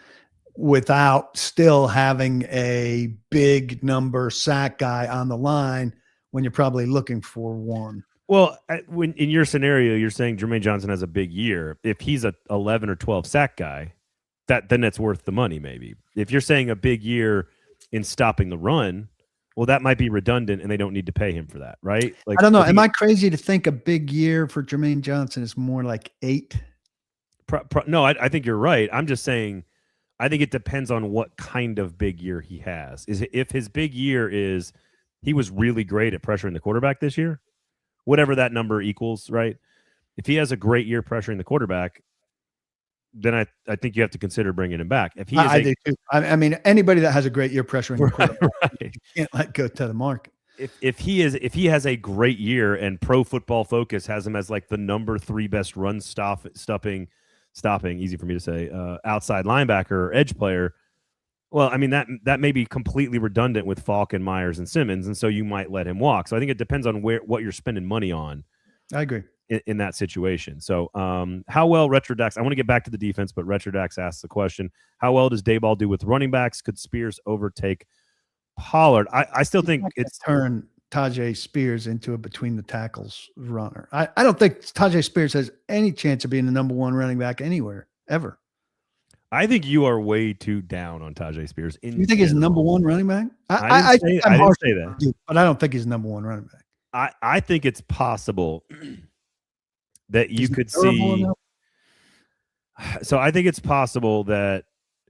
without still having a big number sack guy on the line when you're probably looking for one? Well, when in your scenario, you're saying Jermaine Johnson has a big year. If he's a 11 or 12 sack guy, then that's worth the money. Maybe if you're saying a big year in stopping the run, well, that might be redundant, and they don't need to pay him for that, right? Like, I don't know. Am I crazy to think a big year for Jermaine Johnson is more like 8? No, I think you're right. I'm just saying, I think it depends on what kind of big year he has. If his big year is he was really great at pressuring the quarterback this year, whatever that number equals, right? If he has a great year pressuring the quarterback, then I think you have to consider bringing him back. If he is I do too. I mean, anybody that has a great year pressuring the quarterback, right. You can't let go to the market. If he has a great year and Pro Football Focus has him as like the number 3 best run stopping, easy for me to say, outside linebacker or edge player, Well, I mean, that may be completely redundant with Falk and Myers and Simmons, and so you might let him walk. So I think it depends on what you're spending money on. I agree. In that situation. So how well Retrodax, I want to get back to the defense, but Retrodax asks the question, how well does Daboll do with running backs? Could Spears overtake Pollard? I still think it's turn Tajay Spears into a between the tackles runner. I don't think Tajay Spears has any chance of being the number one running back anywhere, ever. I think you are way too down on Tajay Spears. You think he's number one running back? I didn't say that. But I don't think he's number one running back. I think it's possible that you could see. So I think it's possible that,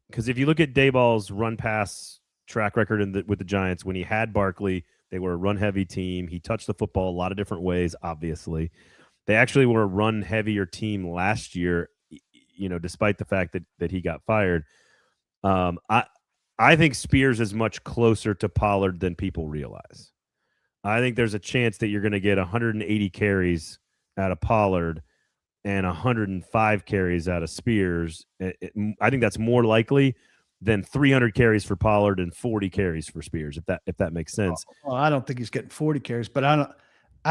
because if you look at Daboll's run pass track record with the Giants, when he had Barkley, they were a run heavy team. He touched the football a lot of different ways. Obviously, they actually were a run heavier team last year. Despite the fact that he got fired, I think Spears is much closer to Pollard than people realize. I think there's a chance that you're going to get 180 carries out of Pollard and 105 carries out of Spears. I think that's more likely than 300 carries for Pollard and 40 carries for Spears, if that makes sense. Well, I don't think he's getting 40 carries, but I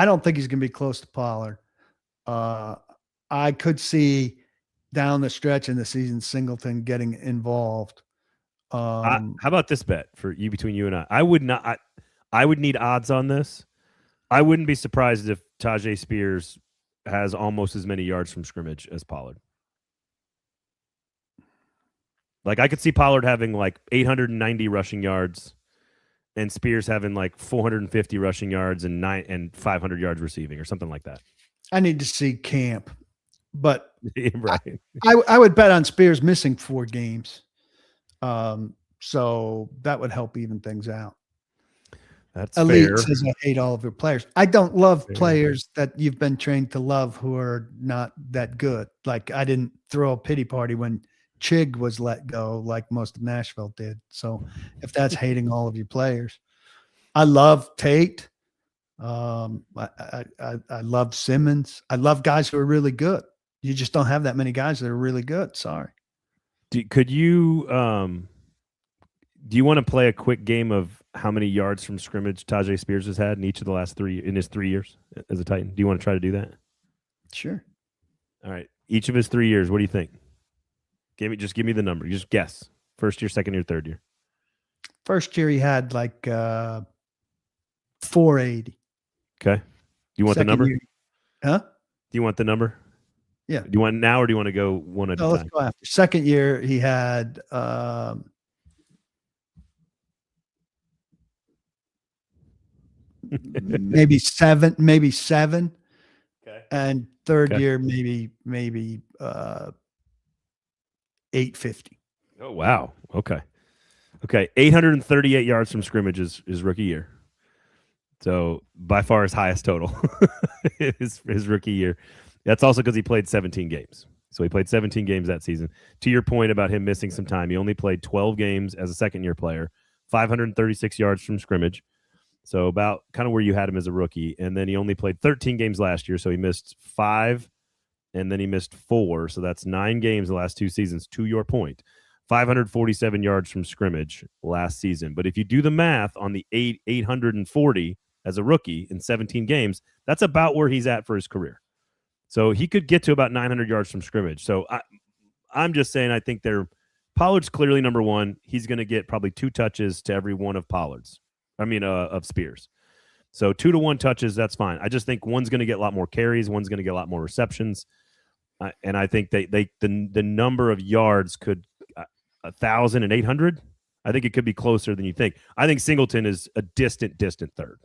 don't think he's going to be close to Pollard. I could see down the stretch in the season Singleton getting involved. How about this bet for you, between you and I? I would need odds on this. I wouldn't be surprised if Tajay Spears has almost as many yards from scrimmage as Pollard. Like, I could see Pollard having like 890 rushing yards and Spears having like 450 rushing yards and 500 yards receiving or something like that. I need to see camp, but right. I would bet on Spears missing 4 games. So that would help even things out. That's Elite fair. says I hate all of your players. I don't love players that you've been trained to love who are not that good. Like, I didn't throw a pity party when Chig was let go, like most of Nashville did. So if that's hating all of your players, I love Tate. I love Simmons. I love guys who are really good. You just don't have that many guys that are really good. Sorry. Could you do you want to play a quick game of how many yards from scrimmage Tajay Spears has had in each of the last 3 in his 3 years as a Titan? Do you want to try to do that? Sure. All right. Each of his 3 years, what do you think? Just give me the number. You just guess. First year, second year, third year. First year he had like 480. Okay. Do you want Second the number? year, huh? Do you want the number? Yeah. Do you want now or do you want to go one at a time? Let's go after. Second year he had maybe seven. Okay. And third year maybe 850. Oh wow. Okay. 838 yards from scrimmage is rookie year. So by far his highest total his rookie year. That's also because he played 17 games. So he played 17 games that season. To your point about him missing some time, he only played 12 games as a second-year player, 536 yards from scrimmage. So about kind of where you had him as a rookie. And then he only played 13 games last year, so he missed 5, and then he missed 4. So that's 9 games the last 2 seasons, to your point. 547 yards from scrimmage last season. But if you do the math on the 840 as a rookie in 17 games, that's about where he's at for his career. So he could get to about 900 yards from scrimmage. So I'm just saying I think Pollard's clearly number one. He's going to get probably 2 touches to every one of of Spears. So 2 to 1 touches, that's fine. I just think one's going to get a lot more carries. One's going to get a lot more receptions. And I think the number of yards could 1,800. I think it could be closer than you think. I think Singleton is a distant third.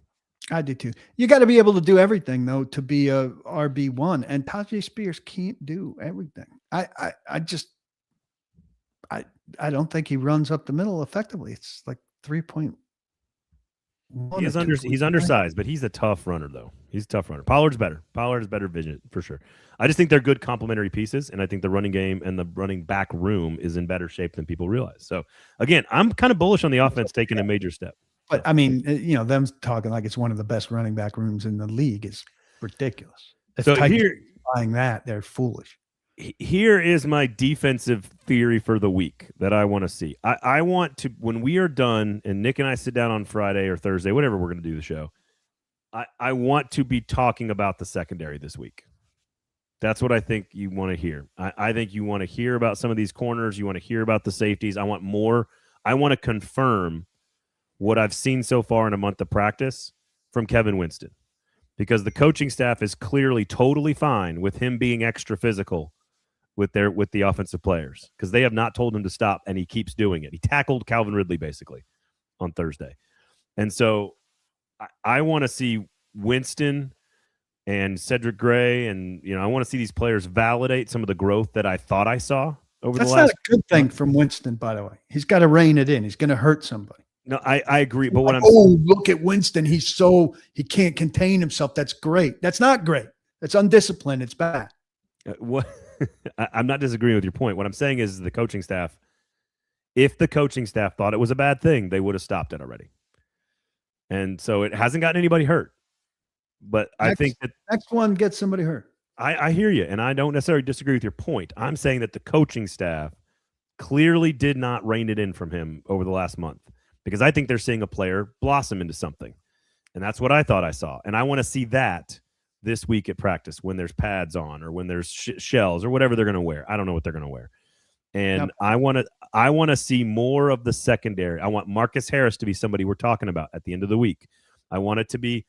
I do too. You got to be able to do everything though to be a RB1, and Tajay Spears can't do everything. I don't think he runs up the middle effectively. It's like 3.1. He's undersized, but he's a tough runner though. He's a tough runner. Pollard's better. Pollard has better vision for sure. I just think they're good complementary pieces, and I think the running game and the running back room is in better shape than people realize. So again, I'm kind of bullish on the offense taking a major step. But I mean, them talking like it's one of the best running back rooms in the league is ridiculous. If so Titans buying that, they're foolish. Here is my defensive theory for the week that I want to see. I want to, when we are done and Nick and I sit down on Friday or Thursday, whatever we're going to do the show, I want to be talking about the secondary this week. That's what I think you want to hear. I think you want to hear about some of these corners. You want to hear about the safeties. I want more. I want to confirm what I've seen so far in a month of practice from Kevin Winston, because the coaching staff is clearly totally fine with him being extra physical with the offensive players, because they have not told him to stop, and he keeps doing it. He tackled Calvin Ridley basically on Thursday. And so I want to see Winston and Cedric Gray, and I want to see these players validate some of the growth that I thought I saw over the last. That's not a good thing from Winston, by the way. He's got to rein it in. He's going to hurt somebody. No, I agree. But what look at Winston. He can't contain himself. That's great. That's not great. That's undisciplined. It's bad. What? I'm not disagreeing with your point. What I'm saying is the coaching staff, if the coaching staff thought it was a bad thing, they would have stopped it already. And so it hasn't gotten anybody hurt. But I think that next one gets somebody hurt. I hear you, and I don't necessarily disagree with your point. I'm saying that the coaching staff clearly did not rein it in from him over the last month, because I think they're seeing a player blossom into something. And that's what I thought I saw. And I want to see that this week at practice when there's pads on or when there's shells or whatever they're going to wear. I don't know what they're going to wear. And yep. I want to see more of the secondary. I want Marcus Harris to be somebody we're talking about at the end of the week. I want it to be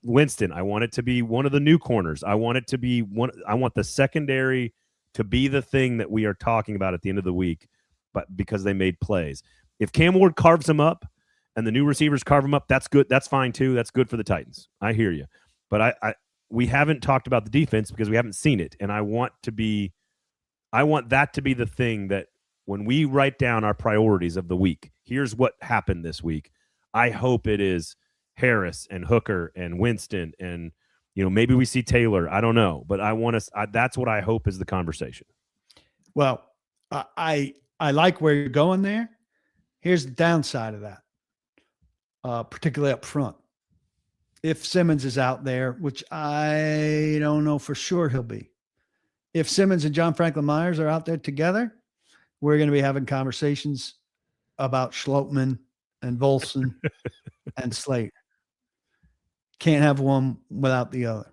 Winston. I want it to be one of the new corners. I want it to be I want the secondary to be the thing that we are talking about at the end of the week, but because they made plays. If Cam Ward carves them up and the new receivers carve them up, that's good. That's fine too. That's good for the Titans. I hear you. But we haven't talked about the defense because we haven't seen it. And I want that to be the thing that when we write down our priorities of the week, here's what happened this week. I hope it is Harris and Hooker and Winston and, maybe we see Taylor. I don't know, but that's what I hope is the conversation. Well, I like where you're going there. Here's the downside of that, particularly up front. If Simmons is out there, which I don't know for sure he'll be. If Simmons and John Franklin Myers are out there together, we're going to be having conversations about Schlotman and Volson and Slater. Can't have one without the other.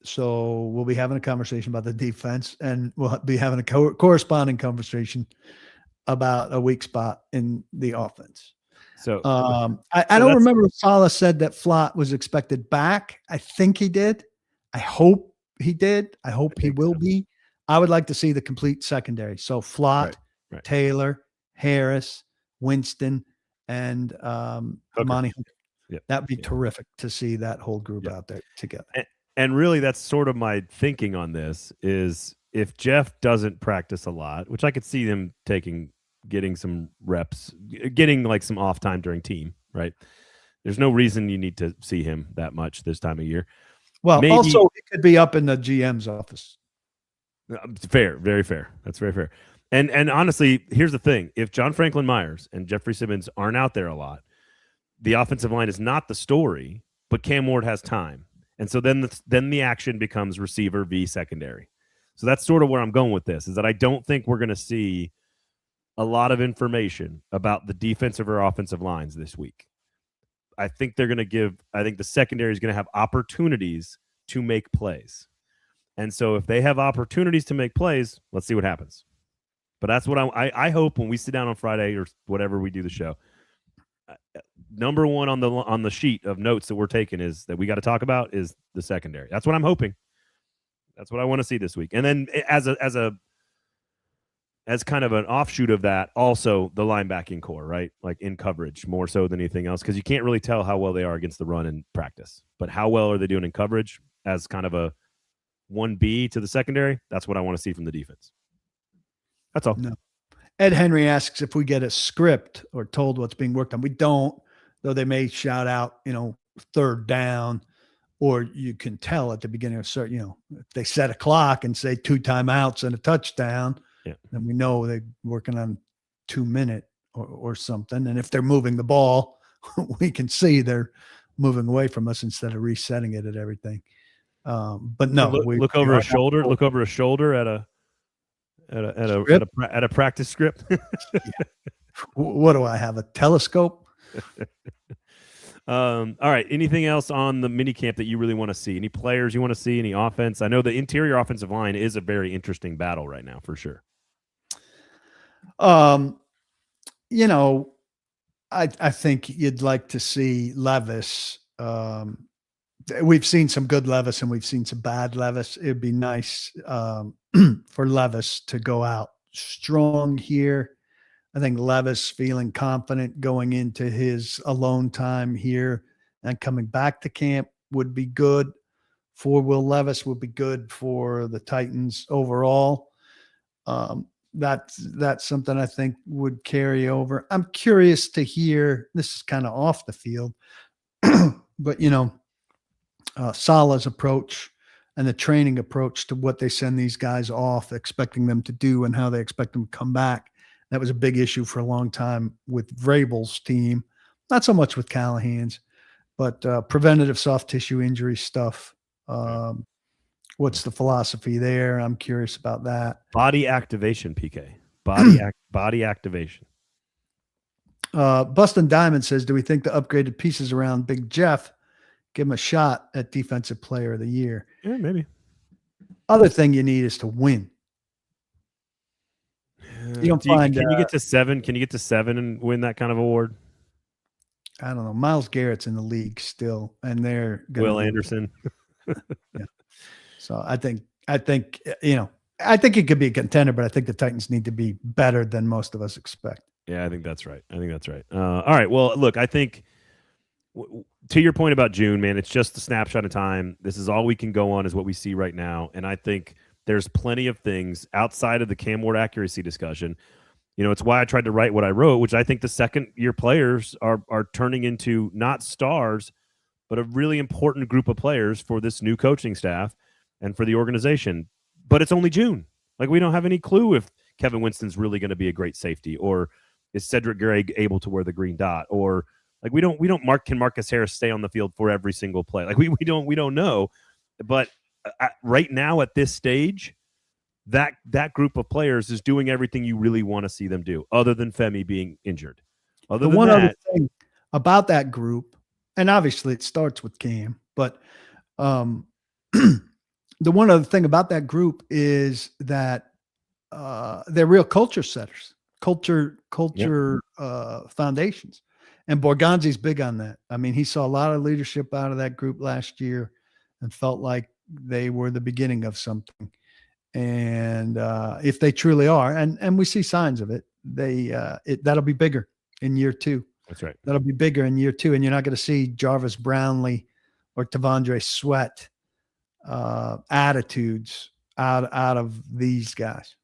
So we'll be having a conversation about the defense, and we'll be having a corresponding conversation about a weak spot in the offense. So I don't remember if Saleh said that Flott was expected back. I think he did. I hope he did. I hope he will be. I would like to see the complete secondary. So Flott, right. Taylor, Harris, Winston, and Amani. Yep. That'd be terrific to see that whole group out there together. And really, that's sort of my thinking on this is if Jeff doesn't practice a lot, which I could see him getting some reps, getting like some off time during team, right? There's no reason you need to see him that much this time of year. Well, also it could be up in the GM's office. Fair, very fair. That's very fair. And honestly, here's the thing. If John Franklin Myers and Jeffrey Simmons aren't out there a lot, the offensive line is not the story, but Cam Ward has time. And so then the action becomes receiver v secondary. So that's sort of where I'm going with this, is that I don't think we're going to see a lot of information about the defensive or offensive lines this week. I think the secondary is going to have opportunities to make plays. And so if they have opportunities to make plays, let's see what happens. But that's what I hope when we sit down on Friday or whatever we do the show. Number one on the sheet of notes that we're taking is that we got to talk about is the secondary. That's what I'm hoping. That's what I want to see this week. And then as kind of an offshoot of that, also the linebacking core, right? Like in coverage more so than anything else, because you can't really tell how well they are against the run in practice. But how well are they doing in coverage as kind of a 1B to the secondary? That's what I want to see from the defense. That's all. No. Ed Henry asks if we get a script or told what's being worked on. We don't, though they may shout out, third down, or you can tell at the beginning of certain, if they set a clock and say 2 timeouts and a touchdown, then we know they're working on 2 minute or something. And if they're moving the ball, we can see they're moving away from us instead of resetting it at everything. But no, look over a shoulder. Look over a shoulder at a at a practice script. What do I have? A telescope? All right. Anything else on the mini camp that you really want to see? Any players you want to see? Any offense? I know the interior offensive line is a very interesting battle right now, for sure. You know, I think you'd like to see Levis. We've seen some good Levis and we've seen some bad Levis. It'd be nice for Levis to go out strong here. I think Levis feeling confident going into his alone time here and coming back to camp would be good for Will Levis, would be good for the Titans overall. That's something I think would carry over. I'm curious to hear, this is kind of off the field, but Salah's approach and the training approach to what they send these guys off, expecting them to do and how they expect them to come back. That was a big issue for a long time with Vrabel's team, not so much with Callahan's, but preventative soft tissue injury stuff. What's the philosophy there? I'm curious about that. Body activation, PK. Body activation. Bustin' Diamond says, do we think the upgraded pieces around Big Jeff give him a shot at Defensive Player of the Year? Yeah, maybe. Other thing you need is to win. You don't find. Can you get to 7? Can you get to 7 and win that kind of award? I don't know. Miles Garrett's in the league still, and they're Will Anderson. Yeah. So I think it could be a contender, but I think the Titans need to be better than most of us expect. Yeah, I think that's right. All right. Well, look, I think to your point about June, man, it's just a snapshot of time. This is all we can go on is what we see right now. And I think there's plenty of things outside of the Cam Ward accuracy discussion. It's why I tried to write what I wrote, which I think the second-year players are turning into not stars, but a really important group of players for this new coaching staff and for the organization. But it's only June. Like, we don't have any clue if Kevin Winston's really going to be a great safety, or is Cedric Gray able to wear the green dot, or like can Marcus Harris stay on the field for every single play? Like, we don't know. But right now at this stage, that group of players is doing everything you really want to see them do, other than Femi being injured. Other thing about that group, and obviously it starts with Cam, but the one other thing about that group is that they're real culture setters, culture foundations. And Borgonzi's big on that. I mean, he saw a lot of leadership out of that group last year and felt like they were the beginning of something. And if they truly are, and we see signs of it, that'll be bigger in year 2. That's right. That'll be bigger in year 2. And you're not going to see Jarvis Brownlee or Tavondre Sweat attitudes out of these guys.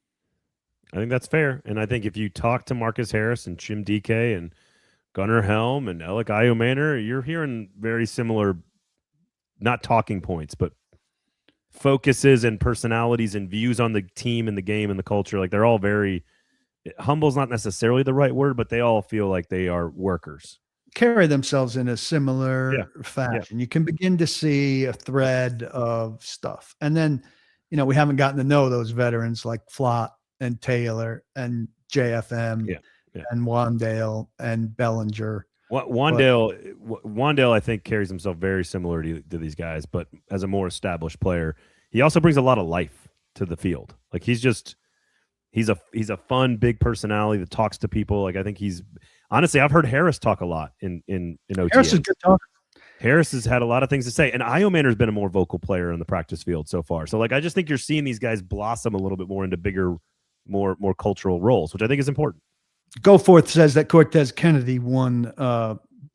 I think that's fair. And I think if you talk to Marcus Harris and Jim DK and Gunnar Helm and Alec Iomanor, you're hearing very similar, not talking points, but focuses and personalities and views on the team and the game and the culture. Like, they're all very humble's not necessarily the right word, but they all feel like they are workers. Carry themselves in a similar fashion. You can begin to see a thread of stuff. And then, we haven't gotten to know those veterans like Flott and Taylor and JFM and Wandale and Bellinger. Wandale, I think, carries himself very similar to these guys, but as a more established player. He also brings a lot of life to the field. Like, he's a fun, big personality that talks to people. Like, I think honestly, I've heard Harris talk a lot in OTAs. Harris is a good talker. Harris has had a lot of things to say, and Iomanor's been a more vocal player in the practice field so far. So, like, I just think you're seeing these guys blossom a little bit more into bigger, more cultural roles, which I think is important. Goforth says that Cortez Kennedy won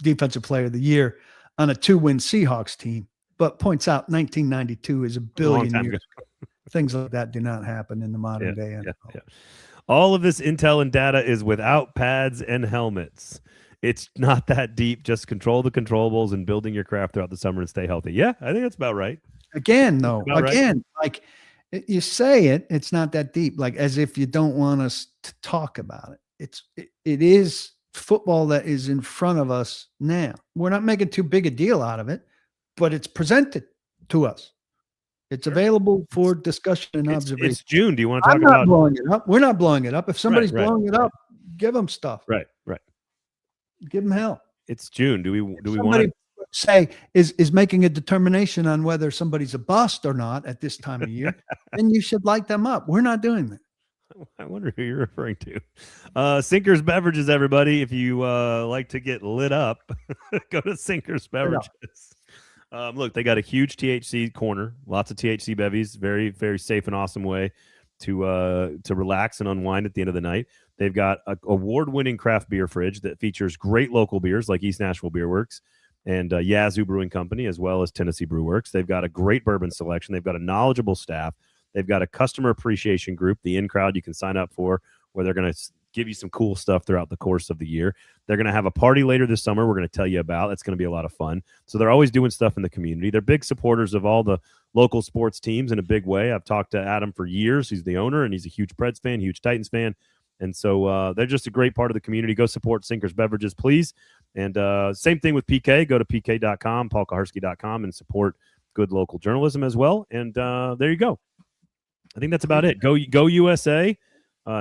Defensive Player of the Year on a 2-win Seahawks team, but points out 1992 is a billion years ago. Things like that do not happen in the modern day. Yeah. All of this intel and data is without pads and helmets. It's not that deep. Just control the controllables and building your craft throughout the summer and stay healthy. Yeah, I think that's about right. Again, like you say it's not that deep, like as if you don't want us to talk about it. It is football that is in front of us now. We're not making too big a deal out of it, but it's presented to us. It's available for discussion and observation. It's June. Do you want to talk I'm not about blowing it up? We're not blowing it up. If somebody's Right. blowing it up, give them stuff. Right. Give them hell. It's June. Do we want to say is making a determination on whether somebody's a bust or not at this time of year? Then you should light them up. We're not doing that. I wonder who you're referring to. Sinker's Beverages, everybody. If you like to get lit up, go to Sinker's Beverages. Look, they got a huge THC corner, lots of THC bevies, very, very safe and awesome way to relax and unwind at the end of the night. They've got an award-winning craft beer fridge that features great local beers like East Nashville Beer Works and Yazoo Brewing Company, as well as Tennessee Brew Works. They've got a great bourbon selection. They've got a knowledgeable staff. They've got a customer appreciation group, the In Crowd, you can sign up for, where they're going to give you some cool stuff throughout the course of the year. They're going to have a party later this summer we're going to tell you about. It's going to be a lot of fun. So they're always doing stuff in the community. They're big supporters of all the local sports teams in a big way. I've talked to Adam for years. He's the owner, and he's a huge Preds fan, huge Titans fan. And so they're just a great part of the community. Go support Sinker's Beverages, please. And same thing with PK. Go to pk.com, paulkuharsky.com, and support good local journalism as well. And there you go. I think that's about it. Go USA.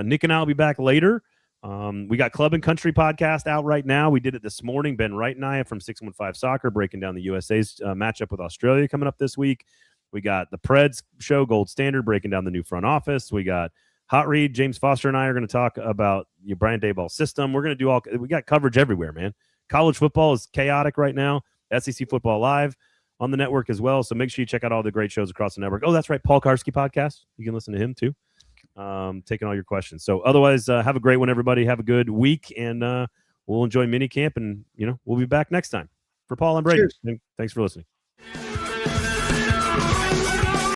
Nick and I will be back later. We got Club and Country podcast out right now. We did it this morning. Ben Wright and I from 615 Soccer breaking down the USA's matchup with Australia coming up this week. We got the Preds show, Gold Standard, breaking down the new front office. We got Hot Read. James Foster and I are going to talk about your Brian Daboll system. We're going to do we got coverage everywhere, man. College football is chaotic right now. SEC football live on the network as well. So make sure you check out all the great shows across the network. Oh, that's right. Paul Kuharsky podcast. You can listen to him too. Taking all your questions. So otherwise, have a great one, everybody. Have a good week, and we'll enjoy minicamp, and we'll be back next time. For Paul and Braden, thanks for listening.